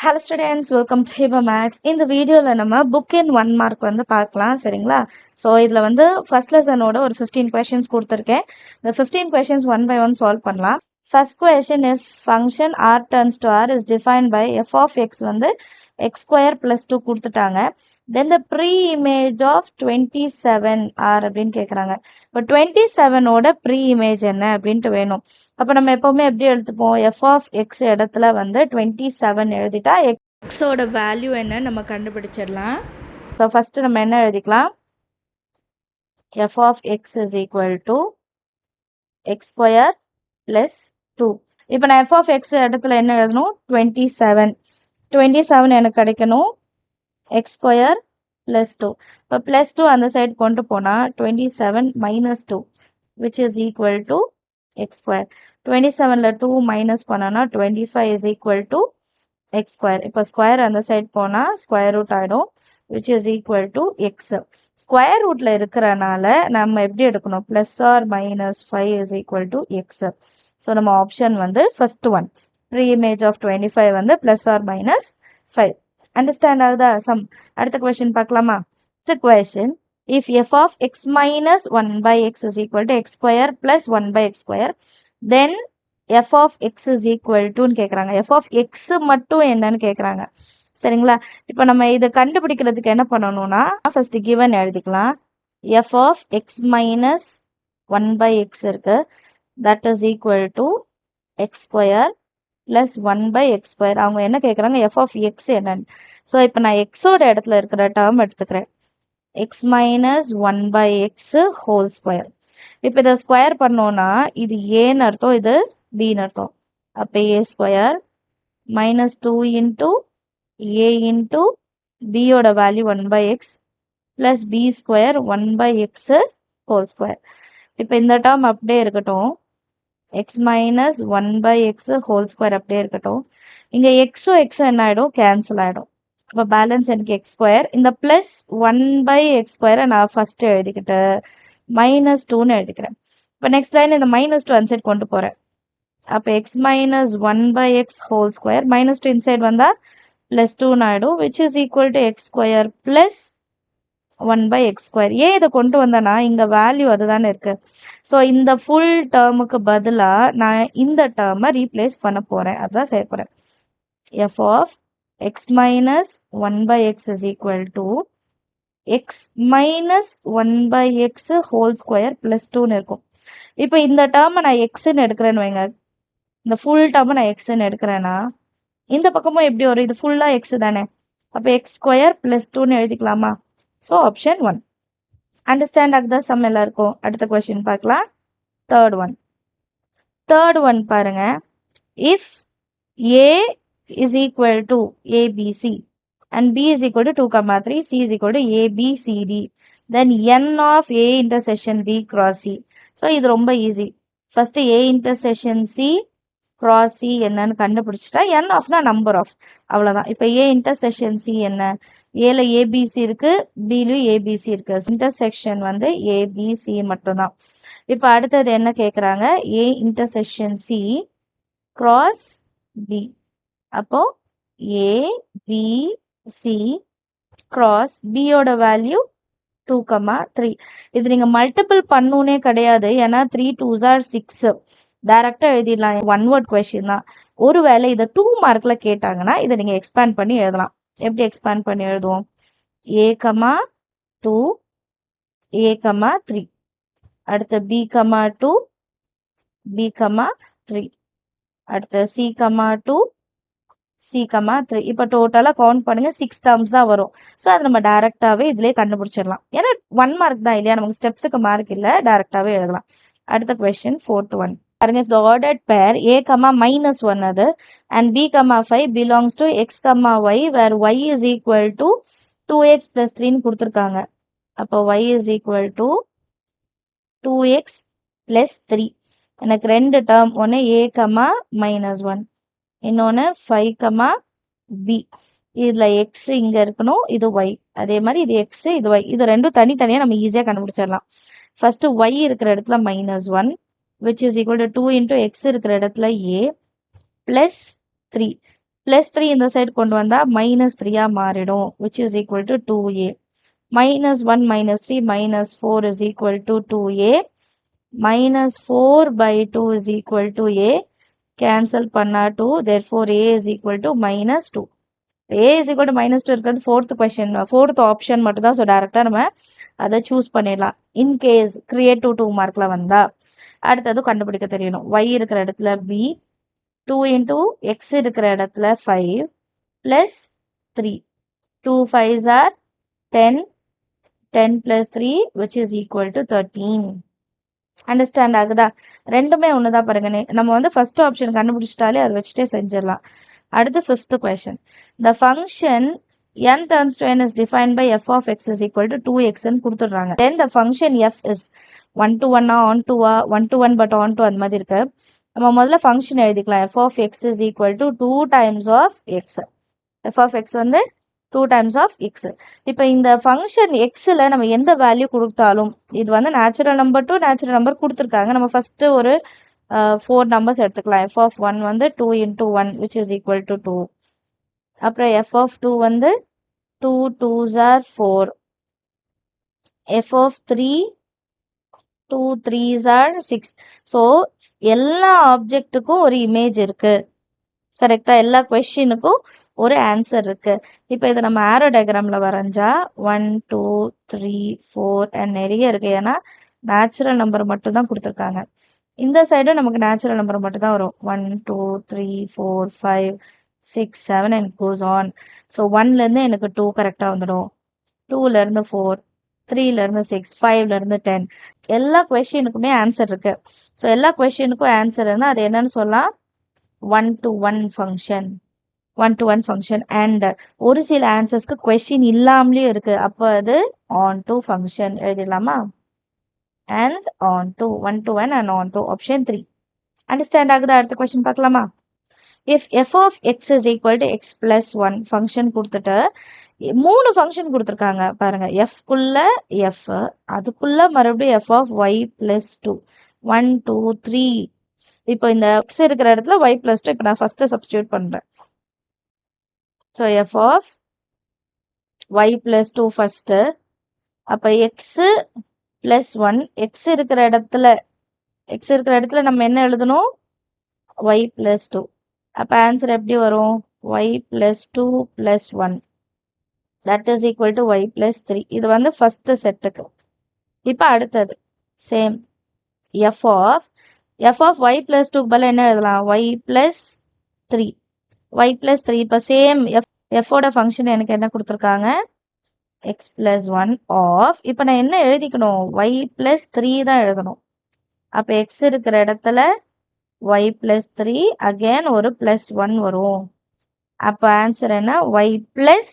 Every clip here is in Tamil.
Hello students, welcome to Hiba maths. இந்த வீடியோவில் நம்ம புக் இன் 1 மார்க் வந்து பார்க்கலாம், சரிங்களா? ஸோ இதில் வந்து ஃபர்ஸ்ட் லெசனோட ஒரு 15 கொஷின்ஸ் கொடுத்துருக்கேன். இந்த 15 questions one by one solve பண்ணலாம். First question, if function R turns to R is defined by f of x வந்து எக்ஸ் ஸ்கொயர் ப்ளஸ் 2 கொடுத்துட்டாங்க. Then the pre image of 27 R அப்படின்னு கேட்குறாங்க. இப்போ 27ஓட ப்ரீ இமேஜ் என்ன அப்படின்ட்டு வேணும். அப்போ நம்ம எப்போவுமே எப்படி எடுத்துப்போம், எஃப் ஆஃப் எக்ஸ் இடத்துல வந்து 27 எழுதிட்டா எக்ஸோட வேல்யூ என்ன நம்ம கண்டுபிடிச்சிடலாம். ஸோ ஃபஸ்ட்டு நம்ம என்ன எழுதிக்கலாம், F of X is equal to X square plus 2. இப்போ நான் எஃப் ஆஃப் எக்ஸ் இடத்துல என்ன எழுதணும், 27 எனக்கு கிடைக்கணும், எக்ஸ் ஸ்கொயர் ப்ளஸ் 2. இப்போ ப்ளஸ் 2 அந்த சைடு கொண்டு போனால் 27 minus 2 which is equal to X square. 27ல் 2 மைனஸ் பண்ணோன்னா 25 is equal to X square. இப்போ ஸ்கொயர் அந்த சைட் போனால் ஸ்கொயர் ரூட் ஆகிடும், which is equal to X. Square ரூட்டில் இருக்கிறனால நம்ம எப்படி எடுக்கணும், plus or minus 5 is equal to x. So நம்ம ஆப்ஷன் வந்து first one, pre image of 25 வந்து ப்ளஸ் ஆர் மைனஸ் 5. அண்டர்ஸ்டாண்ட் ஆகுதா சம்? அடுத்த கொஸ்டின் பார்க்கலாமா? Next question, if f of x minus 1 by x is equal to x square plus 1 by x square, then f of x is equal to கேட்குறாங்க. f of x மட்டும் என்னன்னு கேட்குறாங்க, சரிங்களா? இப்போ நம்ம இதை கண்டுபிடிக்கிறதுக்கு என்ன பண்ணணும்னா, ஃபர்ஸ்ட் கிவன் எழுதிக்கலாம். f of x minus 1 by x இருக்கு, that is equal to x square plus 1 by x square. அவங்க என்ன கேட்குறாங்க, f of x என்னன்னு. ஸோ இப்போ நான் எக்ஸோட இடத்துல இருக்கிற டேர்ம் எடுத்துக்கிறேன், x minus 1 by x whole square. இப்போ இதை ஸ்கொயர் பண்ணோன்னா இது ஏன்னு அர்த்தம், இது பின்னு அர்த்தம். அப்போ A square minus 2 into A into பியோட value 1 by x plus B square 1 by x whole square. இப்போ இந்த டேர்ம் அப்படியே இருக்கட்டும், X minus 1 by x whole square அப்படியே இருக்கட்டும். இங்கே எக்ஸும் என்ன ஆகிடும், கேன்சல் ஆகிடும். அப்போ பேலன்ஸ் எனக்கு எக்ஸ் ஸ்கொயர். இந்த ப்ளஸ் 1 by x ஸ்கொயரை நான் ஃபஸ்ட்டு எழுதிக்கிட்டு மைனஸ் 2ன்னு எழுதிக்கிறேன். இப்போ நெக்ஸ்ட் லைன் இந்த மைனஸ் 2 அந்த சைட் கொண்டு போகிறேன். அப்போ X minus 1 by x whole square minus 2 inside வந்தால் ப்ளஸ் 2ன்னு ஆகிடும், which is equal to X square plus 1 by x square. ஏன் இதை கொண்டு வந்தேன்னா இங்கே வேல்யூ அதுதானே இருக்குது. ஸோ இந்த ஃபுல் டேர்முக்கு பதிலாக நான் இந்த டேர்மை ரீப்ளேஸ் பண்ண போகிறேன், அதுதான் செய்ய போகிறேன். F of x minus 1 by x is equal to x minus 1 by x whole square plus 2ன்னு இருக்கும். இப்போ இந்த டேர்மை நான் எக்ஸ்ன்னு எடுக்கிறேன்னு வைங்க, இந்த ஃபுல் டேர்மை நான் எக்ஸ்ன்னு எடுக்கிறேன்னா இந்த பக்கமும் எப்படி வரும், இது ஃபுல்லாக எக்ஸ் தானே. அப்போ எக்ஸ் ஸ்கொயர் ப்ளஸ் 2ன்னு எழுதிக்கலாமா? So option 1. அண்டர்ஸ்டாண்ட் ஆகுதா சம் எல்லாருக்கும்? அடுத்த கொஸ்டின் பார்க்கலாம். தேர்ட் ஒன் பாருங்க, if a is equal to ABC and B is equal to 2, 3, C is equal to ABCD, then N of A intersection B cross C. So இது ரொம்ப easy. First A intersection C cross C என்னன்னு கண்டுபிடிச்சிட்டா N ஆஃப்னா நம்பர் ஆஃப், அவ்வளோதான். இப்போ A intersection C என்ன, ஏல ABC இருக்கு, பிலையும் ABC இருக்கு, இன்டர்செக்ஷன் வந்து ABC மட்டும்தான். இப்போ அடுத்தது என்ன கேட்குறாங்க, A intersection C cross B. அப்போ ABC cross Bயோட வேல்யூ 2, 3. இது நீங்கள் மல்டிபிள் பண்ணுனே கிடையாது, ஏன்னா 3 2s are 6, டைரக்டாக எழுதிடலாம். ஒன் வேர்ட் கொஷின் தான். ஒருவேளை இதை 2 மார்க்கில் கேட்டாங்கன்னா இதை நீங்கள் எக்ஸ்பேண்ட் பண்ணி எழுதலாம். எப்படி எக்ஸ்பேண்ட் பண்ணி எழுதுவோம், A, 2, A, 3, அடுத்து B, 2, B, 3, அடுத்து C, 2, C, 3. இப்போ டோட்டலாக கவுண்ட் பண்ணுங்கள், 6 டேர்ம்ஸ் தான் வரும். ஸோ அதை நம்ம டேரெக்டாகவே இதிலே கண்டுபிடிச்சிடலாம், ஏன்னா 1 மார்க் தான் இல்லையா, நமக்கு ஸ்டெப்ஸுக்கு மார்க் இல்லை, டேரெக்டாகவே எழுதலாம். அடுத்த கொஸ்டின், ஃபோர்த் ஒன் பாருங்க. இஃப் த ஆர்டர்ட் பேர் A, -1 அது and B, 5 belongs to x, y where y is equal to 2x plus 3ன்னு கொடுத்துருக்காங்க. அப்போ y is equal to 2x plus 3. எனக்கு ரெண்டு டேர்ம், ஒன்று A, -1, இன்னொன்று 5, B. இதில் எக்ஸ் இங்கே இருக்கணும், இது ஒய். அதே மாதிரி இது எக்ஸ், இது ஒய். இது ரெண்டும் தனித்தனியாக நம்ம ஈஸியாக கண்டுபிடிச்சிடலாம். ஃபஸ்ட்டு ஒய் இருக்கிற இடத்துல -1 which is equal to 2 into x இருக்கிற இடத்துல A plus 3 ப்ளஸ் 3 இந்த சைடு கொண்டு வந்தால் -3 மாறிடும் which is equal to 2a. -1 -3 -4 is equal to 2a. -4 by 2 is equal to a. Cancel பண்ணா 2. Therefore, a is equal to -2. a is equal to -2 இருக்கிறது fourth option மட்டும் தான். ஸோ டேரெக்டாக நம்ம அதை சூஸ் பண்ணிடலாம். இன்கேஸ் கிரியேட்டிவ் 2 மார்க்கில் வந்தால் அடுத்தது கண்டுபிடிக்க தெரியணும். y இருக்கிற இடத்துல b, 2 into x இருக்கிற இடத்துல 5 plus 3. 2 5s are 10. 10 plus 3 which is equal to 13. Understand ஆகுதா? ரெண்டுமே ஒன்று தான் பாருங்க. நம்ம வந்து ஃபர்ஸ்ட் ஆப்ஷன் கண்டுபிடிச்சிட்டாலே அதை வச்சுட்டே செஞ்சிடலாம். அடுத்து 5th question. The function n turns to n is defined by f of x is equal to 2x ன்னு கொடுத்துடுறாங்க. Then the function f is 1 to 1 on to 1 to 1 but on to அந்த மாதிரி இருக்கு. நம்ம முதல்ல ஃபங்க்ஷன் எழுதிக்கலாம். f of x is equal to 2 times of x. f of x வந்து 2 times of x. இப்போ இந்த ஃபங்க்ஷன் xல நம்ம எந்த வேல்யூ கொடுத்தாலும் இது வந்து natural number to natural number கொடுத்துருக்காங்க. நம்ம ஃபர்ஸ்ட் ஒரு 4 நம்பர்ஸ் எடுத்துக்கலாம். f of 1 வந்து 2 into 1 which is equal to 2. அப்புறம் f of 2 வந்து 2 2s are 4. f of 3 2 3s are 6. So எல்லா ஆப்ஜெக்ட்டுக்கும் ஒரு இமேஜ் இருக்கு. கரெக்டாக எல்லா கொஷினுக்கும் ஒரு ஆன்சர் இருக்கு. இப்போ இதை நம்ம ஆரோ டயக்ராமில் வரைஞ்சா 1 2 3 4 அண்ட் நிறைய இருக்கு. ஏன்னா நேச்சுரல் நம்பர் மட்டும் தான் கொடுத்துருக்காங்க. இந்த சைடும் நமக்கு நேச்சுரல் நம்பர் மட்டும் தான் வரும். 1 2 3 4 5 6 7 அண்ட் கோஸ் ஆன். ஸோ 1லேருந்து எனக்கு 2 கரெக்டாக வந்துடும். 2லேருந்து 4, 3லேருந்து 6, 5லேருந்து 10. எல்லா கொஷினுக்குமே ஆன்சர் இருக்கு. ஸோ எல்லா கொஷினுக்கும் ஆன்சர் இருந்தால் அது என்னன்னு சொல்லலாம்? 1-to-1 function. 1-to-1 function. And ஒரு சில ஆன்சர்ஸ்க்கு கொஷின் இல்லாமலேயும் இருக்கு. அப்போ அது ஆன் டு ஃபங்க்ஷன் எழுதிடலாமா? And onto 1-to-1 and onto option 3. Understand ஆகுதா? அடுத்த கொஸ்டின் பார்க்கலாமா? If f of x is equal to x plus 1 function கொடுத்துட்டு 3 ஃபங்க்ஷன் கொடுத்துருக்காங்க பாருங்க. f-குள்ள f, அதுக்குள்ள மறுபடியும் f of y plus 2. 1 2 3. இப்போ இந்த x இருக்கிற இடத்துல y plus 2 இப்போ நான் ஃபர்ஸ்ட் சப்ஸ்டியூட் பண்றேன். So f of y plus 2 first. அப்போ x plus 1. x இருக்கிற இடத்துல நம்ம என்ன எழுதணும்? y plus 2. அப்போ ஆன்சர் எப்படி வரும்? y plus 2 plus 1 that is equal to y plus 3. இது வந்து ஃபர்ஸ்ட் செட்டுக்கு. இப்போ அடுத்தது same f of y plus 2 பதில் என்ன எழுதலாம்? y plus 3. y plus 3. இப்போ சேம் f-ஓட ஃபங்க்ஷன் எனக்கு என்ன கொடுத்துருக்காங்க? x plus 1 of. இப்போ நான் என்ன எழுதிக்கணும்? y plus 3 தான் எழுதணும். அப்போ x இருக்கிற இடத்துல y plus 3 again ஒரு plus 1 வரும். அப்போ ஆன்சர் என்ன? y plus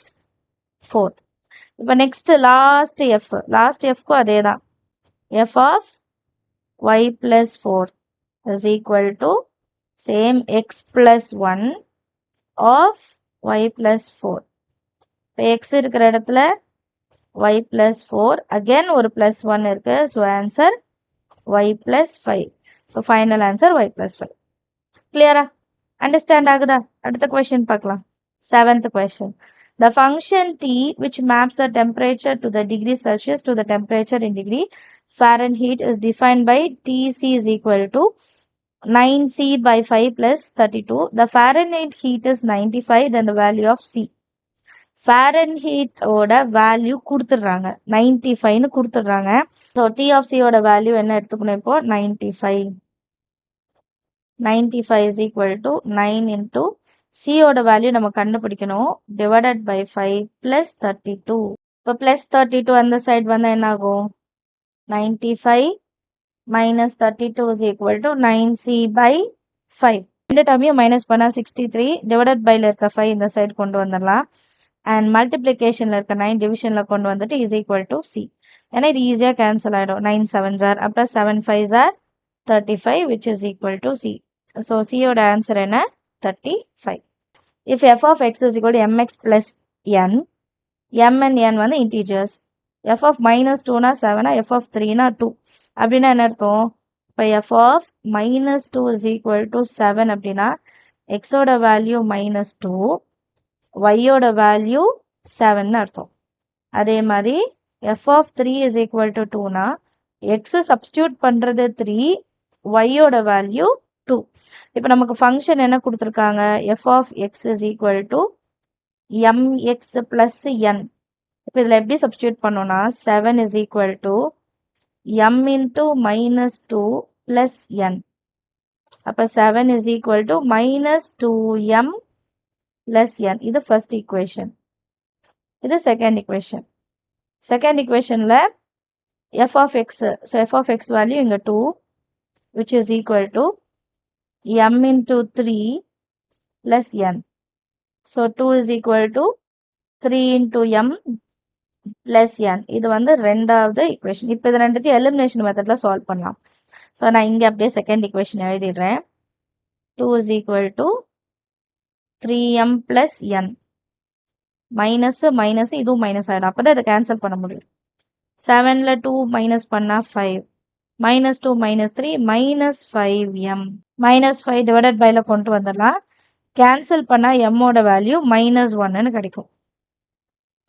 4. இப்போ நெக்ஸ்ட் லாஸ்ட் f-க்கும் அதே தான். f of y plus 4 is equal to same x plus 1 of y plus 4. இப்போ x இருக்கிற இடத்துல y plus 4 again ஒரு plus 1 இருக்கு. So answer y plus 5. So final answer y plus 5. கிளியரா? அண்டர்ஸ்டாண்ட் ஆகுதா? அடுத்த கொஸ்டின் பார்க்கலாம். 7th question. The function t which maps the temperature to the degree Celsius to the temperature in degree Fahrenheit is defined by Tc is equal to 9c by 5 plus 32. The Fahrenheit heat is 95. Then the value of c. Fahrenheit ஓட வேல்யூ கொடுத்துடுறாங்க. 95ன்னு கொடுத்துடுறாங்க. ஸோ T of C ஓட வேல்யூ என்ன எடுத்துக்கணும்? இப்போ 95. 95 is equal to 9 into C ஓட வேல்யூ நம்ம கண்டுபிடிக்கணும். divided by 5 plus 32. இப்போ plus 32 அந்த சைடு வந்தால் என்ன ஆகும்? 95 minus 32 is equal to 9c by 5. இந்த டேர்மையும் மைனஸ் பண்ணால் 63. divided byல இருக்க 5 இந்த சைடு கொண்டு வந்துடலாம். அண்ட் மல்டிப்ளிகேஷனில் இருக்க 9 டிவிஷனில் கொண்டு வந்துட்டு இஸ் ஈக்குவல் டு சி. ஏன்னா இது ஈஸியாக கேன்சல் ஆகிடும். 9 7s are அப்புறம் 7 5s are 35 which is equal to c. So சியோட ஆன்சர் என்ன? 35. If f of x is equal to mx plus n, m and n வந்து integers. f of minus 2னா 7, f of 3னா 2. அப்படின்னா என்ன அர்த்தம்? இப்போ f of minus 2 is equal to 7 அப்படின்னா எக்ஸோட வேல்யூ -2, ஒய்யோட வேல்யூ 7ன்னு அர்த்தம். அதே மாதிரி f of 3 is equal to 2னா எக்ஸை சப்ஸ்டியூட் பண்ணுறது 3, ஒய்யோட வேல்யூ 2. இப்போ நமக்கு ஃபங்க்ஷன் என்ன கொடுத்துருக்காங்க, F of X is equal to mx plus n. இப்போ இதில் எப்படி சப்ஸ்டியூட் பண்ணோன்னா 7 is equal to m into -2 plus n. அப்போ 7 is equal to -2m plus n. இது ஃபர்ஸ்ட் ஈக்குவேஷன். இது செகண்ட் ஈக்குவேஷன். செகண்ட் ஈக்குவேஷனில் F of X, so F of X value இங்கே 2, which is equal to m into 3 plus n. So 2 is equal to 3 into m plus n. இது வந்து ரெண்டாவது equation. இப்போ இது ரெண்டுத்தையும் elimination methodல solve பண்ணலாம். ஸோ நான் இங்கே அப்படியே second equation எழுதிடுறேன். 2 is equal to 3m plus n. Minus minus இதுவும் மைனஸ் ஆகிடும். அப்போ தான் இதை கேன்சல் பண்ண முடியும். 7ல் 2 மைனஸ் பண்ணால் 5. -2 -3 -5m. -5 டிவைடட் பைல கொண்டு வந்துடலாம். கேன்சல் பண்ணால் எம்மோட வேல்யூ -1ன்னு கிடைக்கும்.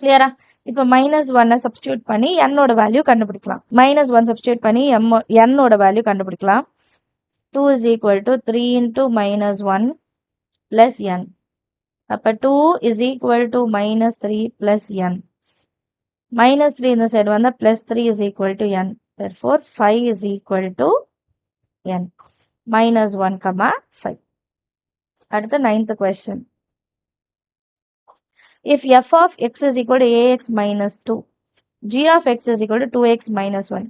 கிளியரா? இப்போ -1 சப்ஸ்டியூட் பண்ணி என்னோட வேல்யூ கண்டுபிடிக்கலாம். -1 சப்ஸ்டியூட் பண்ணி என்னோட வேல்யூ கண்டுபிடிக்கலாம். 2 is equal to 3 into -1 plus n. அப்போ 2 is equal to -3 plus n. -3 இந்த சைடு வந்தால் +3 is equal to n. Therefore, 5 is equal to n. -1, 5. அடுத்த 9th question. If f of x is equal to ax minus 2, g of x is equal to 2x minus 1.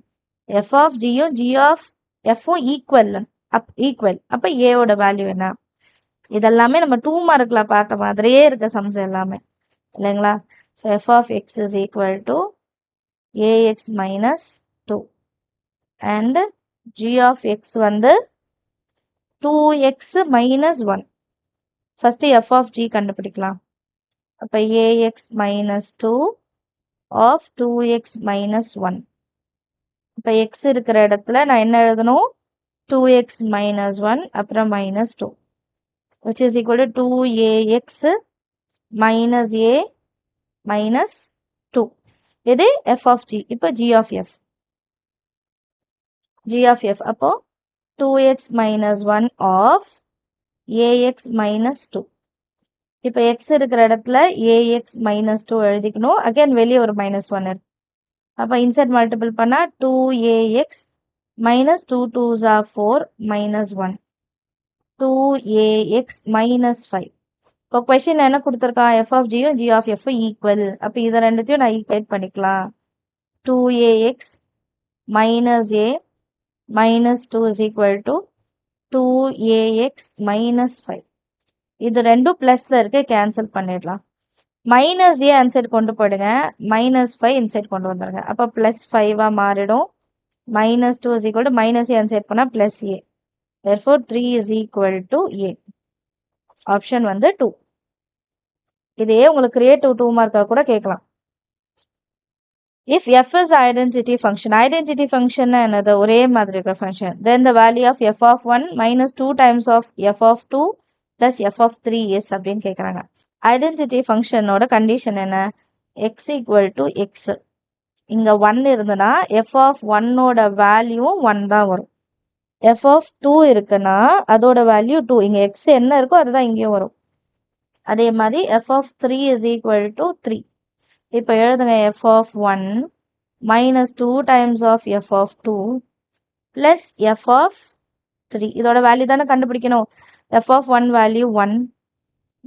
f of g யும் g of f equal. அப்போ a ஓட வேல்யூ என்ன? இதெல்லாமே நம்ம 2 மார்க்ல பார்த்த மாதிரியே இருக்க சம்ஸ் எல்லாமே இல்லைங்களா? So f of x is equal to ax minus 2 and g of x வந்து 2x minus 1. first f of g கண்டுபிடிக்கலாம். அப்போ ax minus 2 of 2x minus 1. இப்போ x இருக்கிற இடத்துல நான் என்ன எழுதணும்? 2x minus 1 அப்புறம் minus 2, which is equal to 2ax minus a minus 2. இது f of g. இப்போ g of f. g of f அப்போ 2x minus 1 of ax minus 2. இப்போ x இருக்கிற இடத்துல ax minus 2 எழுதிக்கணும். அகைன் வெளியே ஒரு -1 இருக்கு. அப்போ இன்சைட் மல்டிபிள் பண்ணால் 2ax minus 2 2s are 4 minus 1. 2ax minus 5. இப்போ கொஷின் என்ன கொடுத்துருக்கான்? f of g யும் g of f ஈக்குவல். அப்போ இதை ரெண்டுத்தையும் நான் ஈக்குவேட் பண்ணிக்கலாம். 2ax minus a minus 2 is equal to 2ax minus 5. இது ரெண்டும் ப்ளஸில் இருக்க கேன்சல் பண்ணிடலாம். மைனஸ் ஏ அன்சைட் கொண்டு போயிடுங்க, -5 இன்சைட் கொண்டு வந்துடுங்க. அப்போ +5 மாறிடும். -2 is equal to -a அன்சைட் பண்ணால் +a. therefore 3 is equal to a. Option வந்து 2. இதே உங்களுக்கு கிரியேட்டிவ் 2 மார்க்காக கூட கேட்கலாம். If f is identity function என்னது? ஒரே மாதிரி இருக்கிற function. then the value of f of 1 minus 2 times of f of 2 plus f of 3 is அப்படின்னு கேட்குறாங்க. ஐடென்டிட்டி ஃபங்க்ஷனோட கண்டிஷன் என்ன? x equal to x. இங்கே 1 இருந்ததுன்னா f of 1ஓட வேல்யூவும் 1 தான் வரும். f of 2 இருக்குன்னா அதோட வேல்யூ 2. இங்கே x என்ன இருக்கோ அதுதான் இங்கேயும் வரும். அதே மாதிரி f of 3 is equal to 3. இப்போ எழுதுங்க f of 1 minus 2 times of f of 2 plus f of 3. இதோட வேல்யூ தானே கண்டுபிடிக்கணும். f of 1 value 1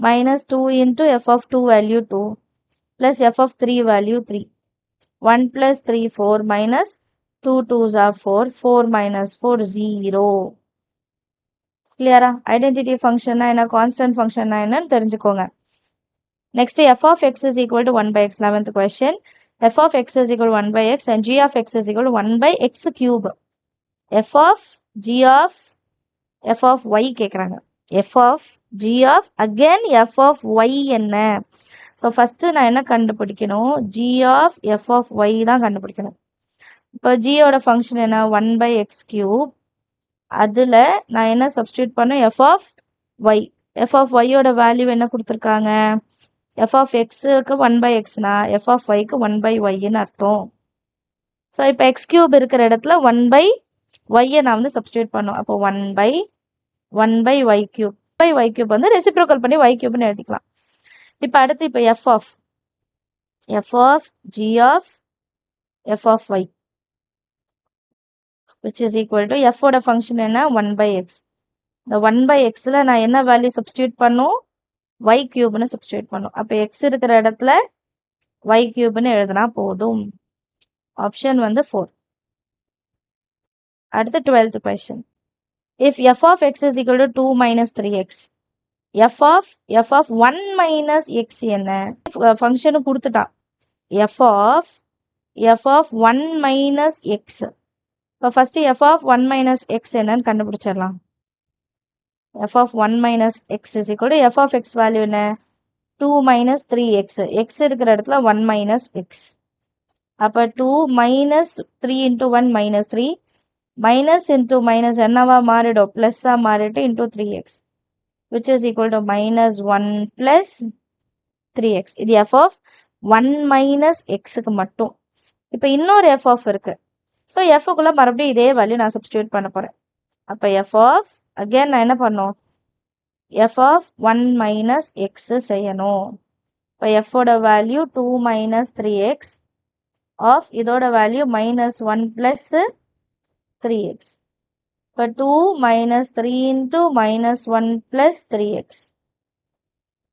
minus 2 into f of 2 value 2 plus f of 3 value 3. 1 plus 3 4 minus 2 2s are 4. 4 minus 4 0. கிளியரா? ஐடென்டிட்டி ஃபங்க்ஷன்னா என்ன, கான்ஸ்டன்ட் ஃபங்க்ஷன்னா என்னன்னு தெரிஞ்சுக்கோங்க. Next f of x is equal to 1 by x. 11th question. f of x is equal to 1 by x and g of x is equal to 1 by x cube. f of g of f of y கேட்குறாங்க. f of g of again f of y என்ன? ஸோ ஃபஸ்ட்டு நான் என்ன கண்டுபிடிக்கணும்? g of f of y தான் கண்டுபிடிக்கணும். இப்போ ஜியோட ஃபங்க்ஷன் என்ன? 1 by x cube. அதில் நான் என்ன சப்ஸ்டியூட் பண்ணேன்? f of y. F of ஒய்யோட வேல்யூ என்ன கொடுத்துருக்காங்க, எஃப் ஆஃப் எக்ஸுக்கு 1/xனா எஃப் ஆஃப் ஒய்க்கு 1/yன்னு அர்த்தம். ஸோ இப்போ எக்ஸ் கியூப் இருக்கிற இடத்துல 1/yயை நான் வந்து சப்ஸ்டியூட் பண்ணோம். அப்போ 1/y கியூப் y கியூப் வந்து ரெசிப்ரோக்கல் பண்ணி y கியூப்னு எழுதிக்கலாம். இப்போ அடுத்து இப்போ F of g of f of y which is equal to f ஓட ஃபங்க்ஷன் என்ன 1/x. இந்த 1/xல நான் என்ன வேல்யூ சப்ஸ்டியூட் பண்ணும், y கியூப்னு சப்ஸ்டியூட் பண்ணும். அப்போ x இருக்கிற இடத்துல y கியூப்னு எழுதினா போதும். ஆப்ஷன் வந்து 4. அடுத்து 12th question. If f of x is equal to 2 minus 3x, f of 1 minus x என்ன ஃபங்க்ஷனு கொடுத்துட்டான். f of 1 minus x. இப்போ first f of 1 minus x என்னன்னு கண்டுபிடிச்சிடலாம். f of 1 minus x is equal to f of x value என்ன 2 minus 3x. x இருக்கிற இடத்துல 1 minus x. அப்போ 2 minus 3 into 1 minus 3. Minus into minus என்னவா மாறிடும், ப்ளஸ்ஸாக மாறிட்டு into 3x which is equal to minus 1 plus 3x. இது f of 1 minus xக்கு மட்டும். இப்போ இன்னொரு f of இருக்கு. ஸோ எஃப்க்குள்ளே மறுபடியும் இதே வேல்யூ நான் சப்ஸ்டியூட் பண்ண போகிறேன். அப்போ f of அகேன் நான் என்ன பண்ணணும், f of 1 minus x செய்யணும். இப்போ எஃபோட வேல்யூ 2 minus 3x ஆஃப் இதோட வேல்யூ minus 1 plus 3x. இப்போ 2 minus 3 into minus 1 plus 3x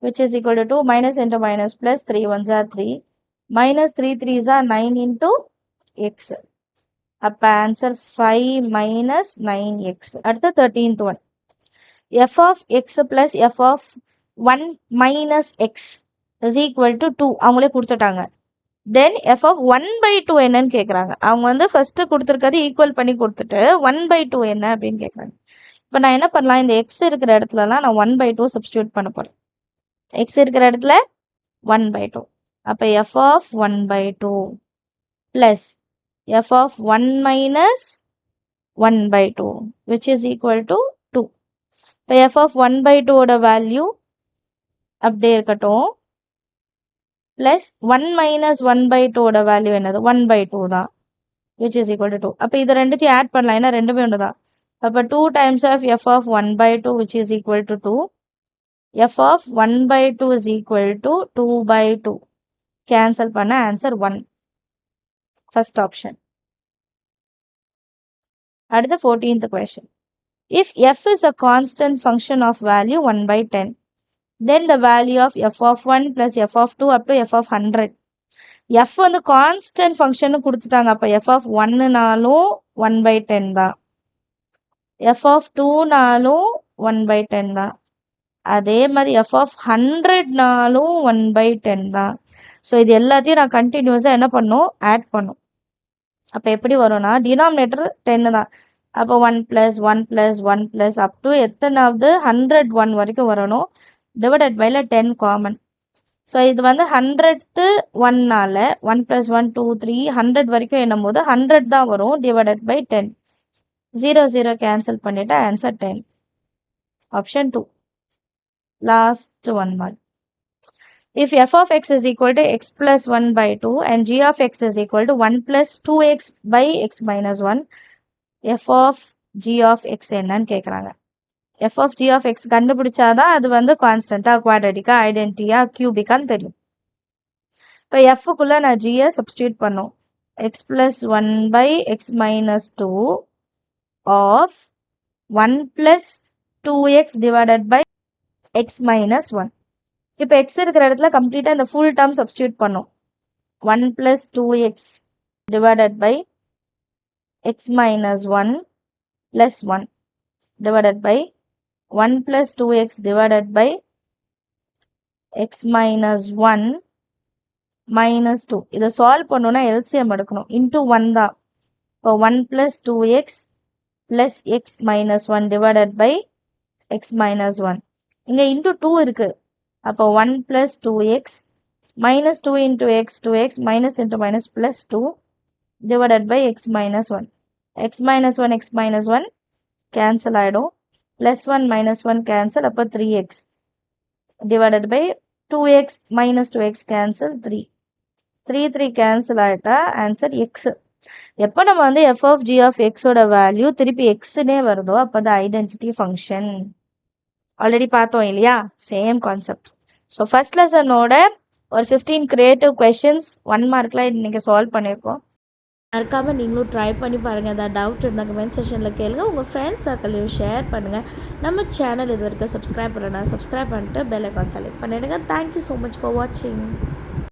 which is equal to 2 minus into minus plus 3 1s are 3 minus 3 3s are 9 into x. அப்போ ஆன்சர் 5 minus 9x. அடுத்த 13th one. f of x plus f of 1 minus x is equal to 2 அவங்களே கொடுத்துட்டாங்க. தென் f of 1/2 என்னன்னு கேட்குறாங்க. அவங்க வந்து ஃபஸ்ட்டு கொடுத்துருக்கிறது ஈக்குவல் பண்ணி கொடுத்துட்டு 1/2 என்ன அப்படின்னு கேட்குறாங்க. இப்போ நான் என்ன பண்ணலாம், இந்த எக்ஸ் இருக்கிற இடத்துலலாம் நான் 1/2 சப்ஸ்டியூட் பண்ண போகிறேன். எக்ஸ் இருக்கிற இடத்துல 1/2. அப்போ f of 1/2 plus f of 1 minus 1/2 which is equal to 2. இப்போ f of 1/2 ஓட வேல்யூ அப்படியே இருக்கட்டும். ப்ளஸ் 1 minus 1/2 ஓட வேல்யூ என்னது 1/2 தான் which is equal to 2. அப்போ இது ரெண்டுத்தையும் ஆட் பண்ணலாம், ஏன்னா ரெண்டுமே ஒன்று தான். அப்போ 2 times of f of 1/2 which is equal to 2. f of 1/2 is equal to 2/2. Cancel பண்ண ஆன்சர் 1. First option. அடுத்த 14th question. If f is a constant function of value 1/10, then the value of f of 1 plus f of 2 up to f of 100. f வந்து கான்ஸ்டன்ட் ஃபங்க்ஷன் கொடுத்துட்டாங்க. அப்போ f of 1னாலும் 1/10 தான், f of 2னாலும் 1/10 தான், அதே மாதிரி f of 100னாலும் 1/10 தான். ஸோ இது எல்லாத்தையும் நான் கண்டினியூஸாக என்ன பண்ணும், ஆட் பண்ணும். அப்போ எப்படி வரும்னா டினாமினேட்டர் 10 தான். அப்போ 1 + 1 + 1 + அப் டு எத்தனாவது 101 வரைக்கும் வரணும். Divided பைல 10 common. ஸோ இது வந்து 100th 1னால 1 + 1 2 3 100 வரைக்கும் என்னும் போது 100 தான் வரும். Divided by 10. 0 0 கேன்சல் பண்ணிவிட்டு answer 10. Option 2. Last one mark. If f of x is equal to x plus 1/2 and g of x is equal to 1 plus 2x by x minus 1, f of g of x என்னன்னு கேட்குறாங்க. f of g of x கண்டுபிடிச்சாதான் அது வந்து கான்ஸ்டண்ட்டாக குவாட்ரட்டிக்கா ஐடென்டிட்டியா கியூபிக்கான்னு தெரியும். இப்போ எஃப்க்குள்ளே நான் ஜியை சப்ஸ்டியூட் பண்ணோம். x plus 1 by x minus 2 of 1 plus 2x divided by x minus 1. இப்போ x இருக்கிற இடத்துல கம்ப்ளீட்டாக இந்த ஃபுல் டேர்ம் சப்ஸ்டியூட் பண்ணோம். 1 plus 2x divided by x minus 1 plus 1 divided by 1 plus 2x divided by x minus 1 minus 2. இதை சால்வ் பண்ணோன்னா எல்சிஎம் எடுக்கணும். இன்டூ 1 தான். இப்போ 1 plus 2x plus x minus 1 divided by x minus 1. இங்கே இன்டூ 2 இருக்குது. அப்போ 1 plus 2x minus 2 into x 2x minus into minus plus 2 divided by x minus 1. x minus 1 x minus 1 cancel ஆகிடும். ப்ளஸ் 1 மைனஸ் 1 கேன்சல், அப்போ 3x divided by 2x minus 2x cancel 3. 3 cancel ஆகிட்டா ஆன்சர் எக்ஸ். எப்போ நம்ம வந்து எஃப் ஆஃப் ஜி ஆஃப் எக்ஸோட வேல்யூ திருப்பி எக்ஸ்னே வருதோ அப்போ தான் ஐடென்டிட்டி ஃபங்க்ஷன். ஆல்ரெடி பார்த்தோம் இல்லையா, சேம் கான்செப்ட். ஸோ ஃபர்ஸ்ட் லெசனோட ஒரு 15 கிரியேட்டிவ் கொஷின்ஸ் 1 மார்க்கில் இன்றைக்கி சால்வ் பண்ணியிருக்கோம். மறக்காமல் நீங்களும் ட்ரை பண்ணி பாருங்கள். ஏதாவது டவுட் இருந்தால் கமெண்ட் செஷனில் கேளுங்க. உங்கள் ஃப்ரெண்ட்ஸ் சர்க்கிளையும் ஷேர் பண்ணுங்கள். நம்ம சேனல் இது வரைக்கும் சப்ஸ்கிரைப் பண்ணலைன்னா சப்ஸ்கிரைப் பண்ணிட்டு பெல் ஐக்கான் செலக்ட் பண்ணிவிடுங்க. தேங்க்யூ ஸோ மச் ஃபார் வாட்சிங்.